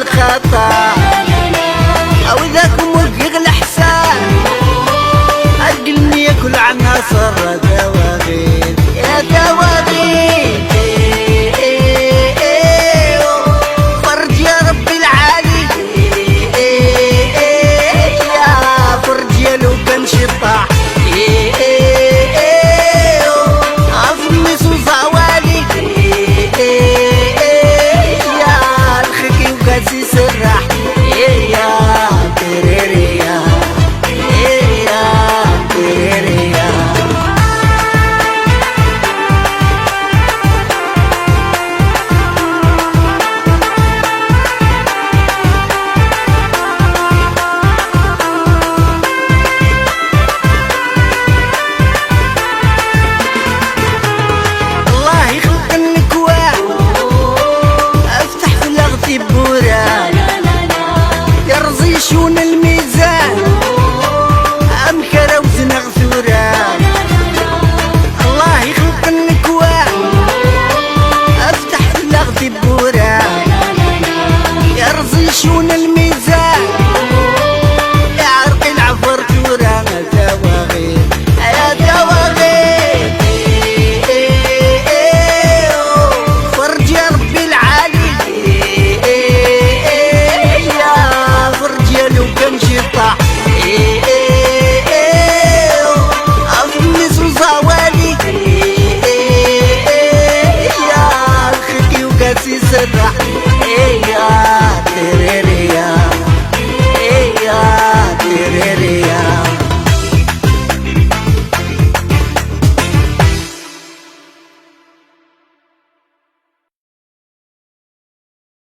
الخطا او ذاك مرق يغلى حسان اجلني ياكل عناصر دواغير يا دواغير فرج يا ربي العالي يا فرج يا لو كان شطاح عظمي صوصاوالي يا الخكي وقاسي سراح يا تريريا يا تريريا الله يخلق النكوان افتح في لغتي بوران يرزي شون الميزان امكر وزن غثوران الله يخلق النكوان افتح في لغتي بوران يرزي شون